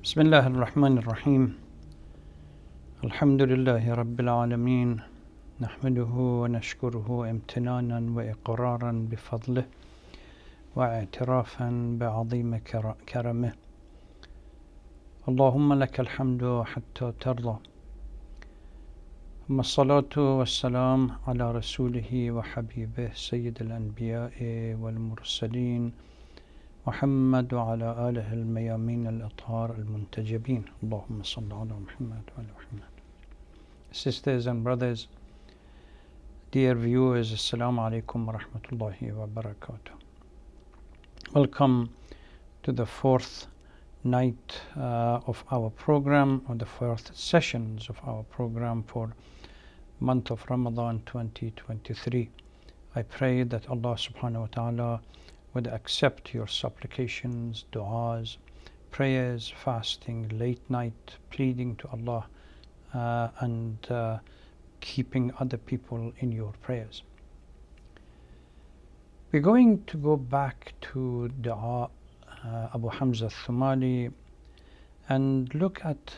بسم الله الرحمن الرحيم الحمد لله رب العالمين نحمده ونشكره امتنانا وإقرارا بفضله واعترافا بعظيم كرمه اللهم لك الحمد حتى ترضى ثم الصلاة والسلام على رسوله وحبيبه سيد الأنبياء والمرسلين محمد وعلى آله الميامين الأطهار المنتجبين اللهم صل على محمد وعلى محمد. Sisters and brothers, dear viewers, Assalamu alaikum wa rahmatullahi wa barakatuh. Welcome to the fourth night of our program, or the fourth sessions of our program for month of Ramadan 2023. I pray that Allah subhanahu wa ta'ala would accept your supplications, du'as, prayers, fasting, late night, pleading to Allah and keeping other people in your prayers. We're going to go back to Du'a Abu Hamzeh al-Thumali and look at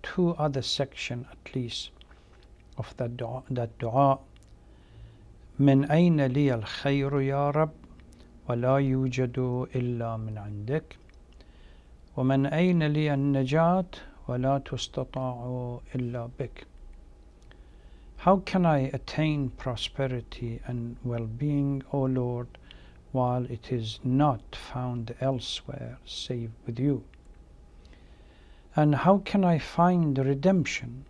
two other sections at least of that dua. من أين لي الخير يا رب ولا يوجد إلا من عندك ومن أين لي النجاة ولا تستطاع إلا بك. How can I attain prosperity and well-being, O Lord, while it is not found elsewhere save with you? And how can I find redemption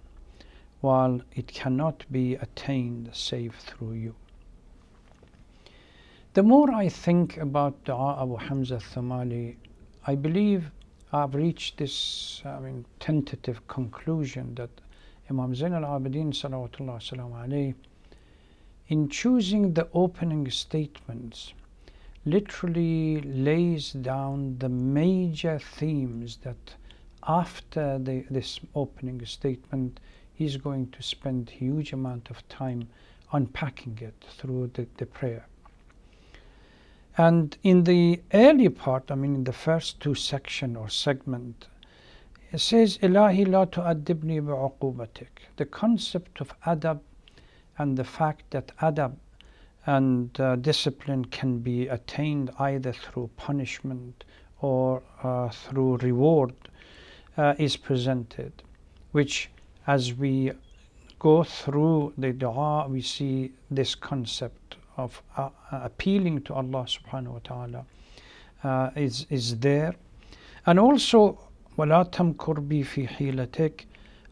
while it cannot be attained save through you? The more I think about Du'a Abu Hamzeh al-Thumali, I believe I've reached this tentative conclusion that Imam Zain al-Abidin salawatullah salam alayhi, in choosing the opening statements, literally lays down the major themes that after this opening statement he's going to spend huge amount of time unpacking it through the prayer. And in the early part, in the first two section or segment, it says, Ilahi la tu'addibni bi'uqubatik. The concept of adab and the fact that adab and discipline can be attained either through punishment or through reward is presented, which as we go through the dua, we see this concept of appealing to Allah subhanahu wa ta'ala is there. And also, وَلَا تَمْكُرْ بِي فِي حِيلَتِكَ,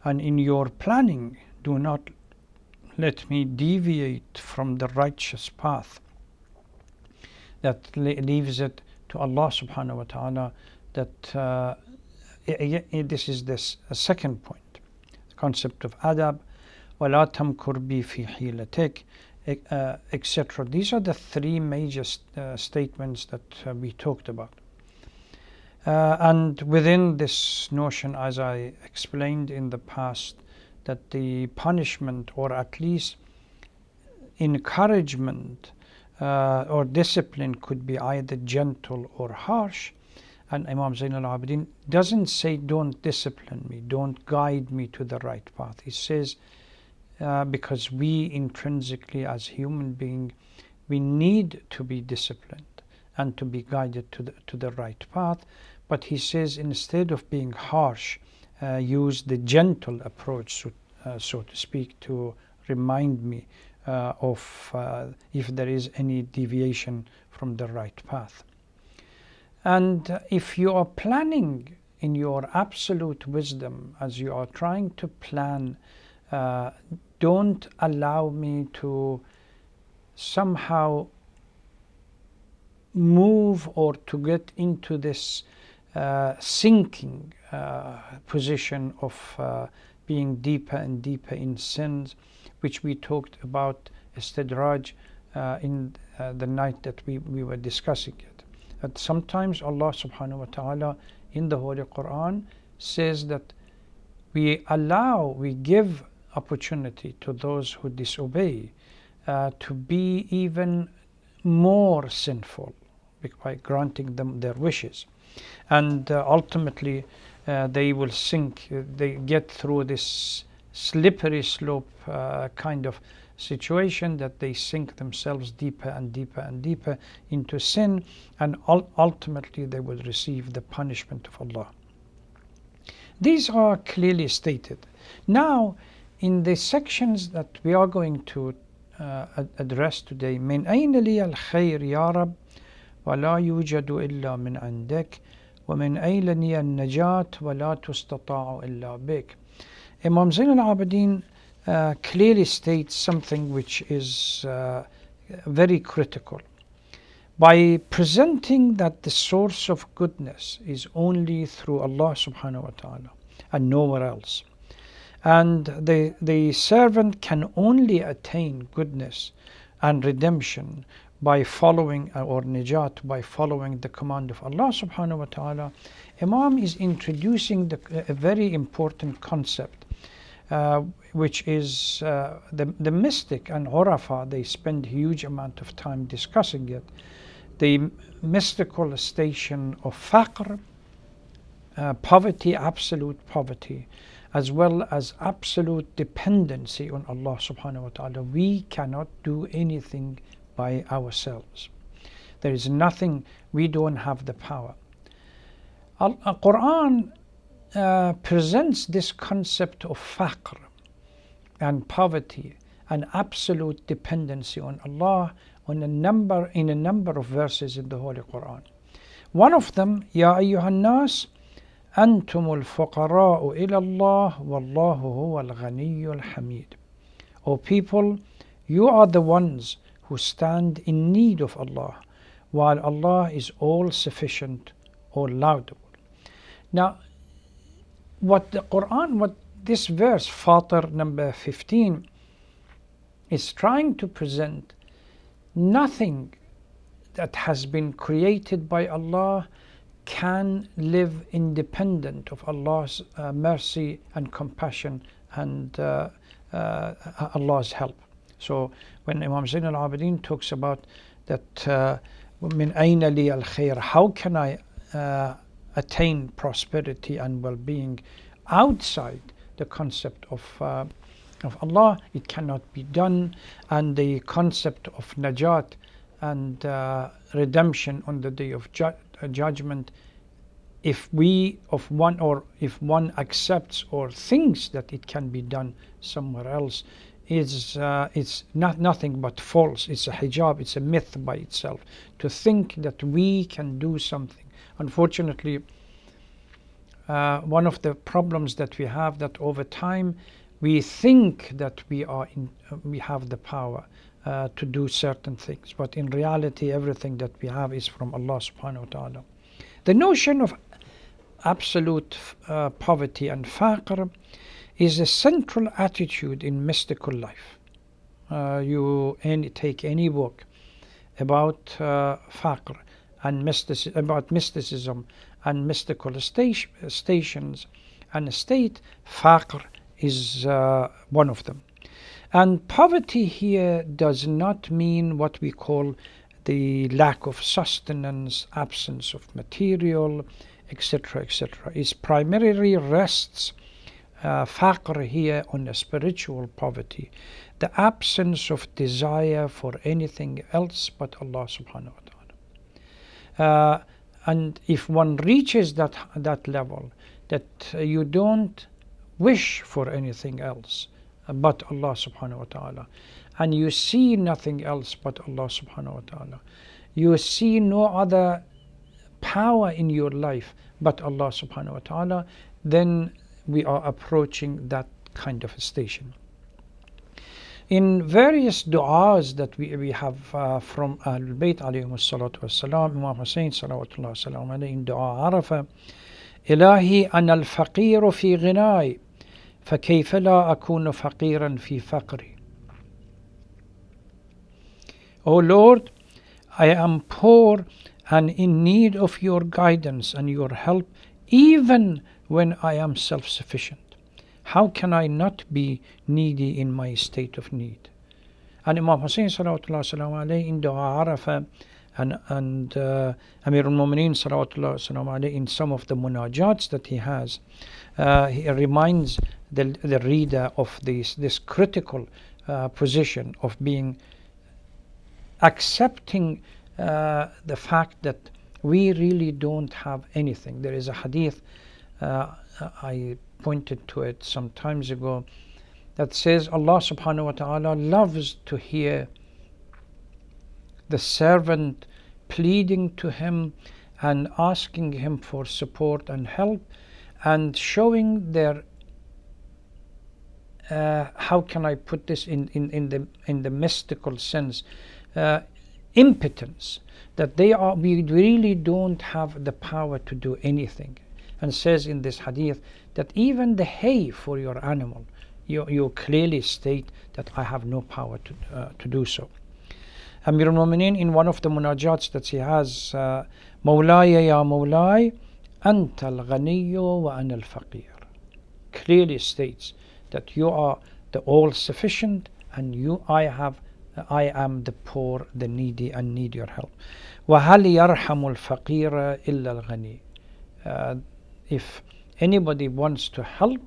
and in your planning, do not let me deviate from the righteous path. That leaves it to Allah subhanahu wa ta'ala. That this is this second point, the concept of adab, وَلَا تَمْكُرْ بِي فِي حِيلَتِكَ, etc. These are the three major statements that we talked about. And within this notion, as I explained in the past, that the punishment or at least encouragement or discipline could be either gentle or harsh. And Imam Zain al-Abidin doesn't say don't discipline me, don't guide me to the right path. He says because we intrinsically as human beings, we need to be disciplined and to be guided to the right path. But he says instead of being harsh, use the gentle approach, so to speak, to remind me of if there is any deviation from the right path. And if you are planning in your absolute wisdom, as you are trying to plan, don't allow me to somehow move or to get into this sinking position of being deeper and deeper in sins, which we talked about istidraj in the night that we were discussing it. That sometimes Allah subhanahu wa ta'ala in the Holy Quran says that we give opportunity to those who disobey to be even more sinful by granting them their wishes. And ultimately they will sink. They get through this slippery slope kind of situation that they sink themselves deeper and deeper and deeper into sin, and ultimately they will receive the punishment of Allah. These are clearly stated. Now, in the sections that we are going to address today, من أين لي الخير يا رب ولا يوجد إلا من عندك ومن أين لي النجاة ولا تستطاع إلا بك. Imam Zain al-Abidin clearly states something which is very critical. By presenting that the source of goodness is only through Allah subhanahu wa ta'ala and nowhere else, and the servant can only attain goodness and redemption by following, or najat, by following the command of Allah subhanahu wa ta'ala, Imam is introducing a very important concept, which is the mystic and Urafa, they spend huge amount of time discussing it, the mystical station of faqr, poverty, absolute poverty, as well as absolute dependency on Allah subhanahu wa ta'ala. We cannot do anything by ourselves. There is nothing, we don't have the power. Quran presents this concept of faqr and poverty and absolute dependency on Allah in a number of verses in the Holy Quran. One of them, Ya ayyuhan nas antumul fuqara'u ila Allah wallahu huwal ghaniyyul hamid. O people, you are the ones who stand in need of Allah, while Allah is all sufficient, all laudable. Now, what this verse, Fatir number 15, is trying to present, nothing that has been created by Allah can live independent of Allah's mercy and compassion and Allah's help. So when Imam Zain al-Abidin talks about that, min ayna li al-khair, how can I attain prosperity and well-being outside the concept of Allah, it cannot be done. And the concept of najat and redemption on the day of judgment, if one accepts or thinks that it can be done somewhere else, it's nothing but false. It's a hijab, it's a myth by itself to think that we can do something. Unfortunately, one of the problems that we have, that over time we think that we have the power to do certain things, but in reality everything that we have is from Allah subhanahu wa ta'ala. The notion of absolute poverty and faqr is a central attitude in mystical life. You take any book about faqr and about mysticism and mystical stations and a state, faqr is one of them. And poverty here does not mean what we call the lack of sustenance, absence of material, etc., etc. It primarily rests, faqr here, on a spiritual poverty, the absence of desire for anything else but Allah subhanahu wa ta'ala. And if one reaches that level, that you don't wish for anything else but Allah subhanahu wa ta'ala, and you see nothing else but Allah subhanahu wa ta'ala, you see no other power in your life but Allah subhanahu wa ta'ala, then we are approaching that kind of a station. In various du'as that we have from Ahlul Bayt alayhim salatu wassalam, Imam Hussein salawatullah salam alayhi, in Du'a Arafa, Ilahi ana al-faqiru fi ghinai, فكيف لا أكون فقيرا في فقري. O Lord, I am poor and in need of your guidance and your help, even when I am self-sufficient. How can I not be needy in my state of need? And Imam Hussein salawatullah salam alayhi, in Du'a Arafa, And Amir al-Mu'mineen salawatullah wasalam alayhi, in some of the munajats that he has, he reminds the reader of this critical position of being accepting the fact that we really don't have anything. There is a hadith, I pointed to it some times ago, that says Allah subhanahu wa ta'ala loves to hear the servant pleading to him and asking him for support and help, and showing their how can I put this in the mystical sense, impotence, that we really don't have the power to do anything. And says in this hadith that even the hay for your animal, you clearly state that I have no power to do so. Amir al-Mu'mineen, in one of the munajats that he has, Mawlaya ya Mawlay, Anta al-Ghaniyyu wa ana al-Faqir, clearly states that you are the all-sufficient and I am the poor, the needy, and need your help. وَهَلْ يَرْحَمُ الْفَقِيرَ إِلَّا الْغَنِيُّ. If anybody wants to help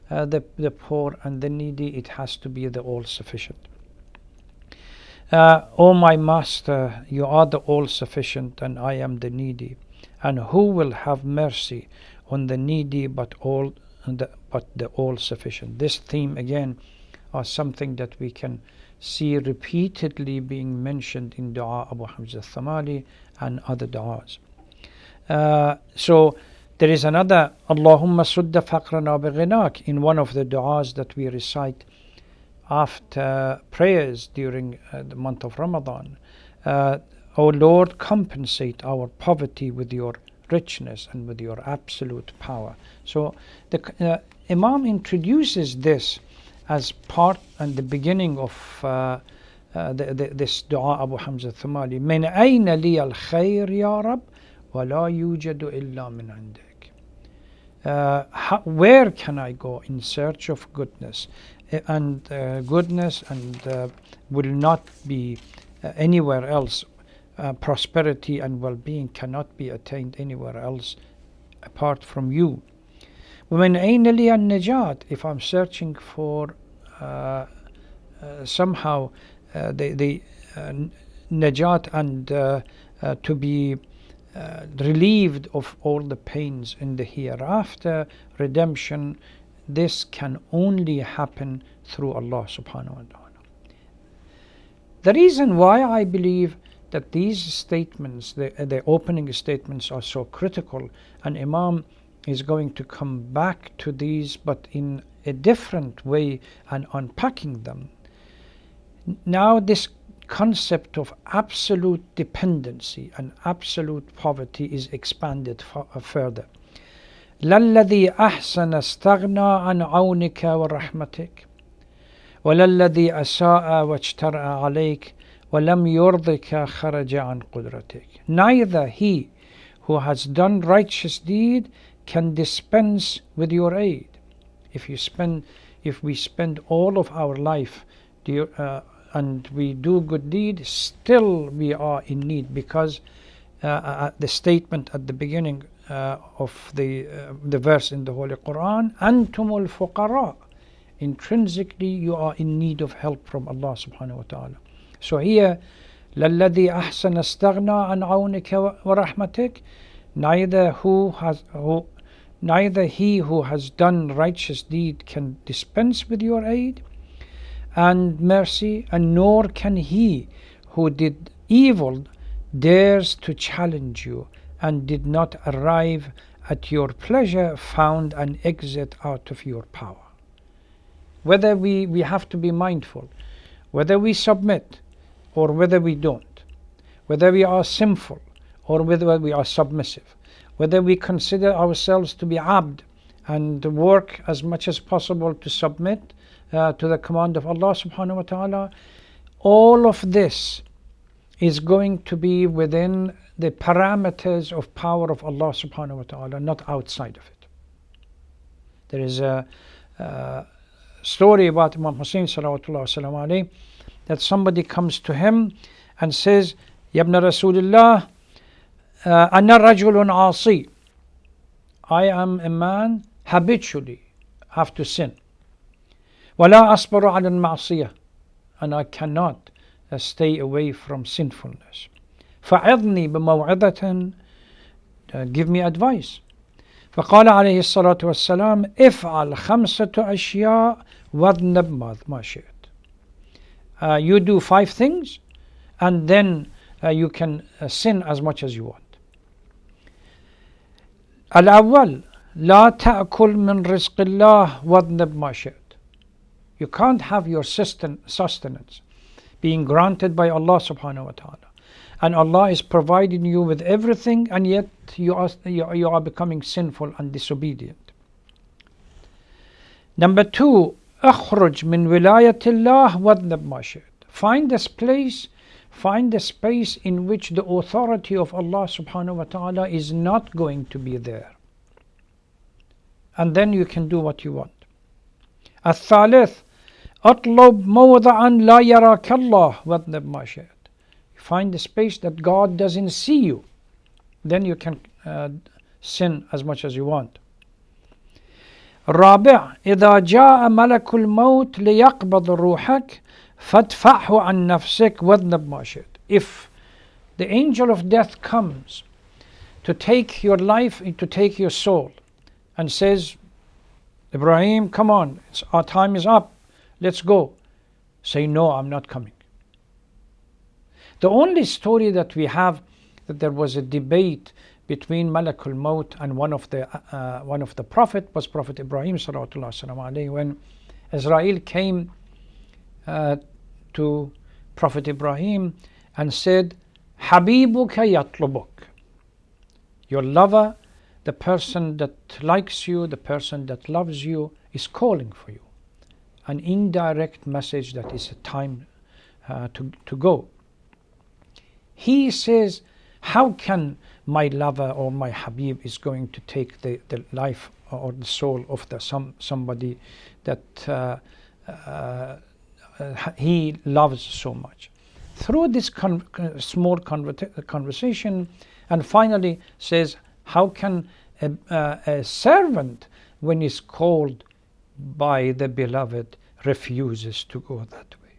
the poor and the needy, it has to be the all-sufficient. O my master, you are the all-sufficient and I am the needy, and who will have mercy on the needy but the all-sufficient? This theme again are something that we can see repeatedly being mentioned in Du'a Abu Hamzeh al-Thumali and other du'as. So there is another Allahumma sudda faqrana bighinak in one of the du'as that we recite after prayers during the month of Ramadan. O Lord, compensate our poverty with your richness and with your absolute power. So the Imam introduces this as part and the beginning of this Du'a Abu Hamzeh al-Thumali. Min ayna li al-khayr ya Rab wa la yujadu illa min indik. Where can I go in search of goodness? And goodness and will not be anywhere else. Prosperity and well-being cannot be attained anywhere else apart from you. وَمِنْ أَيْنَ لِي النَّجَاةِ. If I'm searching for somehow the najat and to be relieved of all the pains in the hereafter, redemption, this can only happen through Allah subhanahu wa ta'ala. The reason why I believe that these statements, the opening statements, are so critical, and Imam is going to come back to these but in a different way and unpacking them. Now this concept of absolute dependency and absolute poverty is expanded further. لَلَّذِي أَحْسَنَ اسْتَغْنَى عَنْ عَوْنِكَ وَرَحْمَتِكَ وَلَلَّذِي أَسَاءَ وَاجْتَرَأَ عَلَيْكَ وَلَمْ يُرْضِكَ خَرَجَ عَنْ قُدْرَتِكَ. Neither he who has done righteous deed can dispense with your aid. If we spend all of our life and we do good deed, still we are in need, because the statement at the beginning of the verse in the Holy Quran, أَنْتُمُ الْفُقَرَاء, intrinsically you are in need of help from Allah subhanahu wa ta'ala. So here, لَلَّذِي أَحْسَنَ اسْتَغْنَى عَنْ عَوْنِكَ وَرَحْمَتِكَ, neither he who has done righteous deed can dispense with your aid and mercy, and nor can he who did evil dares to challenge you and did not arrive at your pleasure found an exit out of your power. Whether we have to be mindful, whether we submit or whether we don't, whether we are sinful or whether we are submissive, whether we consider ourselves to be abd and work as much as possible to submit to the command of Allah subhanahu wa ta'ala, all of this is going to be within the parameters of power of Allah subhanahu wa ta'ala, not outside of it. There is a story about Imam Hussein salawatullah wasalam alayhi, that somebody comes to him and says, يا ابن رسول الله أنا رجل عاصي. I am a man habitually have to sin. ولا أصبر على المعصية, and I cannot stay away from sinfulness. فعظني بموعظة, give me advice. فقال عليه الصلاة والسلام افعل 5 أشياء واذنب ما شئت. You do 5 things and then you can sin as much as you want. الأول لا تأكل من رزق الله واذنب ما شئت. You can't have your sustenance being granted by Allah subhanahu wa ta'ala, and Allah is providing you with everything, and yet you are becoming sinful and disobedient. Number 2, أخرج من ولاية الله واذنب ما شئت. Find a space in which the authority of Allah subhanahu wa ta'ala is not going to be there, and then you can do what you want. الثالث أطلب موضعا لا يراك الله واذنب ما شئت. Find a space that God doesn't see you, then you can sin as much as you want. الرابع إذا جاء ملك الموت ليقبض روحك فادفعه عن نفسك واذنب ما شئت. If the angel of death comes to take your life, to take your soul, and says, Ibrahim, come on, our time is up, let's go. Say, no, I'm not coming. The only story that we have that there was a debate between Malakul Maut and one of the prophet was Prophet Ibrahim sallallahu alaihi wasallam. When Israel came to Prophet Ibrahim and said, Habibuka yatlubuk. Your lover, the person that likes you, the person that loves you, is calling for you. An indirect message that is a time to go. He says, how can my lover or my Habib is going to take the life or the soul of somebody that he loves so much? Through this small conversation, and finally says, how can a servant, when he's called by the beloved, refuses to go that way?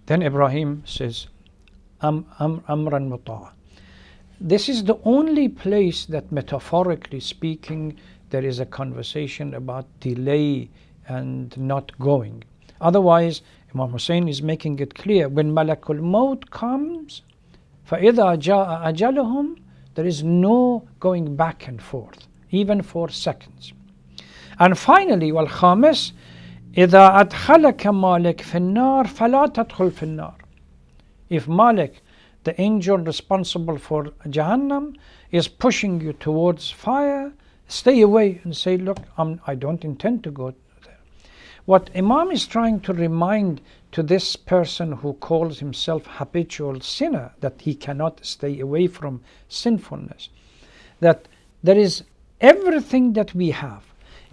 Then Ibrahim says, amran muta'a. This is the only place that, metaphorically speaking, there is a conversation about delay and not going. Otherwise, Imam Hussein is making it clear, when Malakul Maut comes, فَإِذَا جَاءَ أَجَلُهُمْ, there is no going back and forth, even for seconds. And finally, وَالْخَامِسِ إِذَا أَدْخَلَكَ مَالِكَ فِي النَّارِ فَلَا تَدْخُلْ فِي النَّارِ. If Malik, the angel responsible for Jahannam, is pushing you towards fire, stay away and say, look, I don't intend to go there. What Imam is trying to remind to this person who calls himself habitual sinner, that he cannot stay away from sinfulness, that there is everything that we have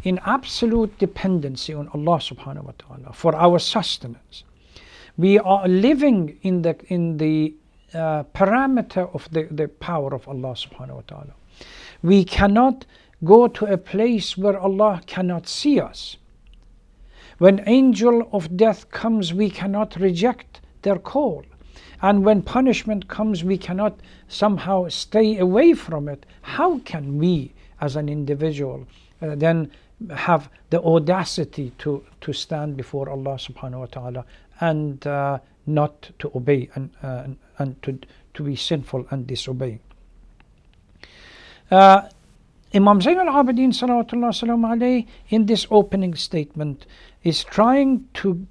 in absolute dependency on Allah subhanahu wa ta'ala for our sustenance. We are living in the parameter of the power of Allah subhanahu wa ta'ala. We cannot go to a place where Allah cannot see us. When angel of death comes, we cannot reject their call. And when punishment comes, we cannot somehow stay away from it. How can we, as an individual, then have the audacity to stand before Allah subhanahu wa ta'ala and not to obey and to be sinful and disobeying? Imam Zain al-Abidin salawatullah salam alayhi, in this opening statement, is trying to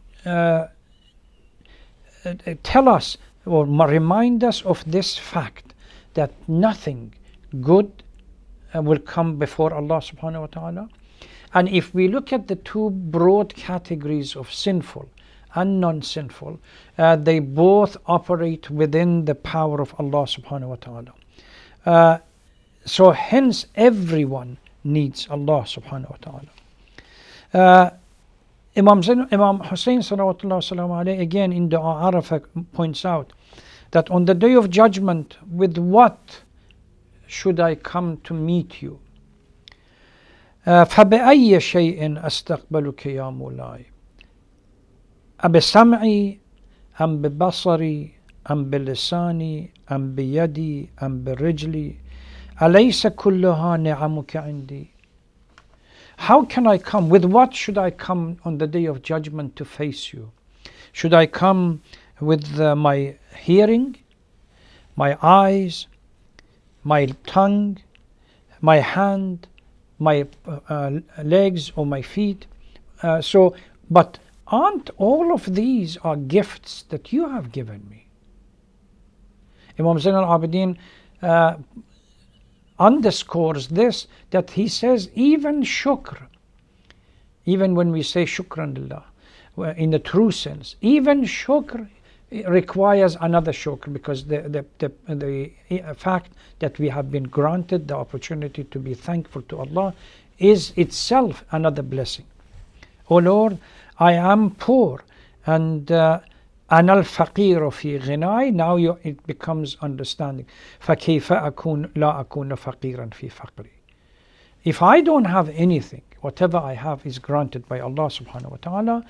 tell us or remind us of this fact, that nothing good will come before Allah subhanahu wa ta'ala. And if we look at the two broad categories of sinful and non-sinful, they both operate within the power of Allah subhanahu wa ta'ala. So hence everyone needs Allah subhanahu wa ta'ala. Imam Hussein salawatullah salam alayhi, again in Du'a Arafah, points out that on the day of judgment, with what should I come to meet you? فبأي شيء أستقبلك يا مولاي أبسمعي أم ببصري أم بلساني أم بيدي أم برجلي أليس كلها نعمك عندي. How can I come? With what should I come on the day of judgment to face you? Should I come with my hearing, my eyes, my tongue, my hand, my legs or my feet? But aren't all of these are gifts that you have given me? Imam Zain al-Abidin underscores this, that he says even shukr, even when we say shukran lillah, in the true sense, even shukr requires another shukr, because the fact that we have been granted the opportunity to be thankful to Allah is itself another blessing. O Lord, I am poor, and أنا الفقير في غناي. Now it becomes understanding. فكيف أكون لا أكون فقيرا في فقري. If I don't have anything, whatever I have is granted by Allah subhanahu wa ta'ala,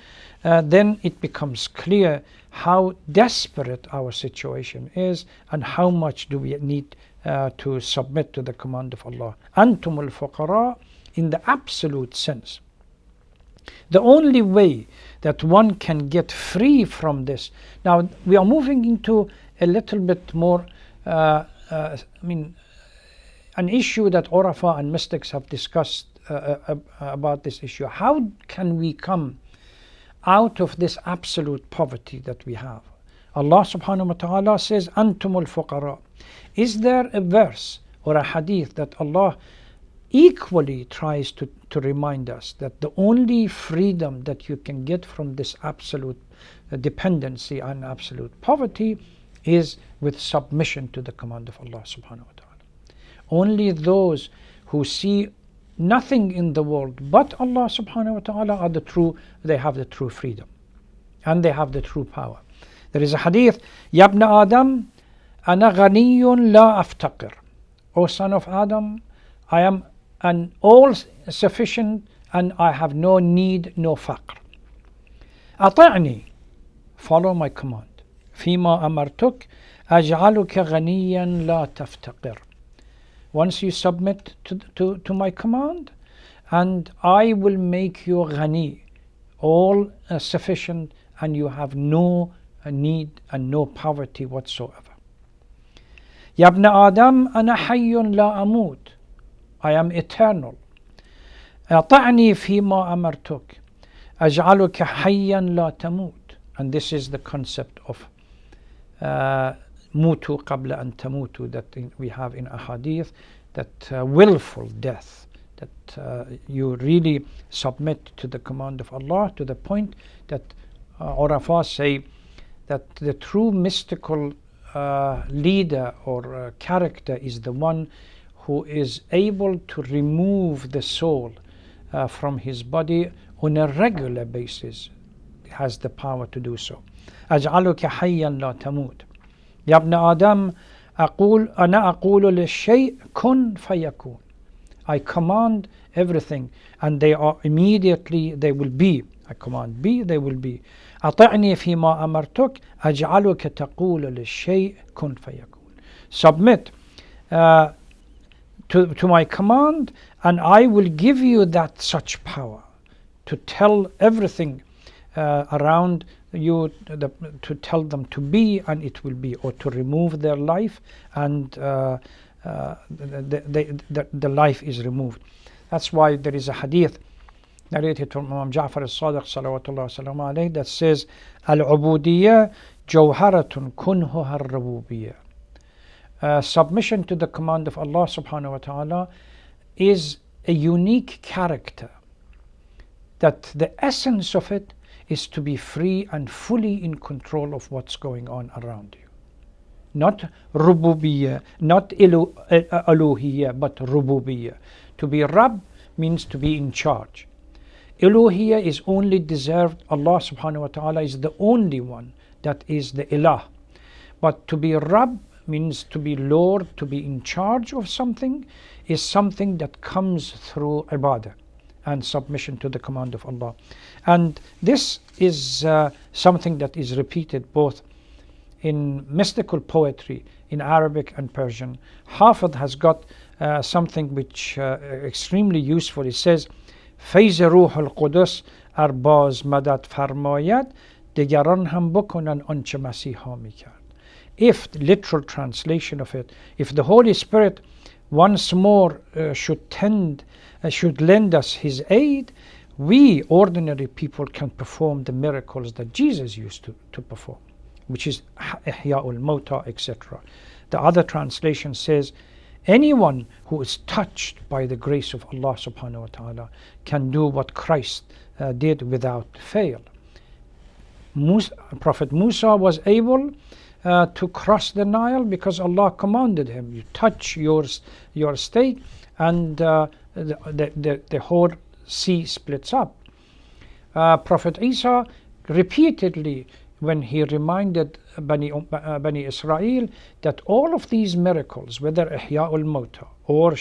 then it becomes clear how desperate our situation is and how much do we need to submit to the command of Allah. أنتم الفقراء, in the absolute sense. The only way that one can get free from this. Now we are moving into a little bit more, an issue that Urafa and mystics have discussed about this issue. How can we come out of this absolute poverty that we have? Allah subhanahu wa ta'ala says, Antumul fuqara. Is there a verse or a hadith that Allah equally tries to remind us that the only freedom that you can get from this absolute dependency and absolute poverty is with submission to the command of Allah subhanahu wa ta'ala? Only those who see nothing in the world but Allah subhanahu wa ta'ala are the true, they have the true freedom and they have the true power. There is a hadith, Ya ibn Adam, ana ghaniyun la aftaqir. O son of Adam, I am an all sufficient and I have no need, no faqr. أطعني, follow my command. فيما أمرتك أجعلك غنيا لا تفتقر. Once you submit to my command, and I will make you ghani, all sufficient, and you have no need and no poverty whatsoever. Ya ibn Adam, ana hayyun la amut. I am eternal. أطعني فيما أمرتك أجعلك حيا لا تموت. And this is the concept of mutu qabla an tamutu that we have in a hadith, that willful death, that you really submit to the command of Allah to the point that Urafa say that the true mystical leader or character is the one who is able to remove the soul from his body on a regular basis, has the power to do so. أجعلك حيا لا تموت. يا ابن آدم أنا أقول للشيء كن فيكون. I command everything and they are immediately, they will be. I command be, they will be. أطعني فيما أمرتك أجعلك تقول للشيء كن فيكون. Submit to my command, and I will give you that such power to tell everything around you, to tell them to be, and it will be, or to remove their life, and the life is removed. That's why there is a hadith narrated from Imam Ja'far al-Sadiq salawatullah wasalam alayhi that says, Al-ubudiyya jawharatun kunhuha ar-rububiyyah. Submission to the command of Allah subhanahu wa ta'ala is a unique character, that the essence of it is to be free and fully in control of what's going on around you. Not rububiyyah, not uluhiyyah, but rububiyyah. To be Rabb means to be in charge. Uluhiyyah is only deserved, Allah subhanahu wa ta'ala is the only one that is the ilah. But to be Rabb means to be Lord, to be in charge of something, is something that comes through ibadah and submission to the command of Allah. And this is something that is repeated both in mystical poetry in Arabic and Persian. Hafid has got something which extremely useful. It says, فیض روح القدس ارباز مدد فرماید دیگران هم بکنن آنچه مسیحا میکرد. If the literal translation of it, if the Holy Spirit once more should lend us his aid, we ordinary people can perform the miracles that Jesus used to perform, which is Ihya'ul Mawta, etc. The other translation says, anyone who is touched by the grace of Allah subhanahu wa ta'ala can do what Christ did without fail. Prophet Musa was able to cross the Nile because Allah commanded him, you touch your stake and the whole sea splits up. Prophet Isa repeatedly, when he reminded Bani Israel that all of these miracles, whether Ihya'ul Mawta or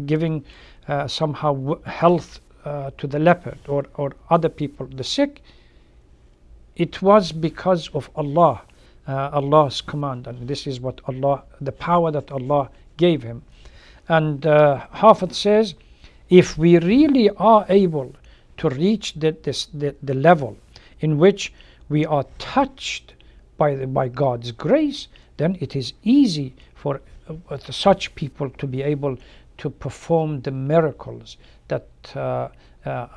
giving somehow health to the leopard or other people, the sick, it was because of Allah, Allah's command, and this is what Allah, the power that Allah gave him. And Hafid says, if we really are able to reach the level in which we are touched by God's grace, then it is easy for such people to be able to perform the miracles that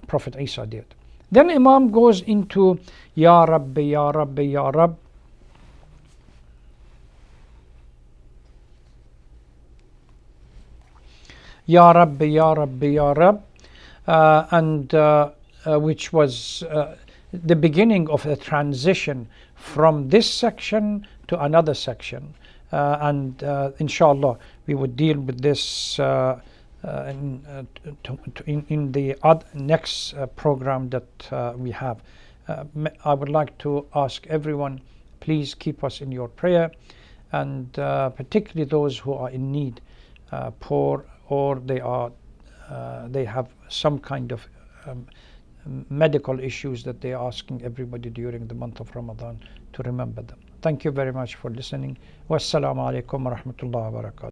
Prophet Isa did. Then Imam goes into Ya Rabbi, Ya Rabbi, Ya Rabb. Ya Rabbi, Ya Rabbi, Ya Rabb, and which was the beginning of a transition from this section to another section. And inshallah, we would deal with this in the next program that we have. I would like to ask everyone, please keep us in your prayer, and particularly those who are in need, poor, or they have some kind of medical issues that they are asking everybody during the month of Ramadan to remember them. Thank you very much for listening. Wassalamu alaikum wa rahmatullahi wa barakatuh.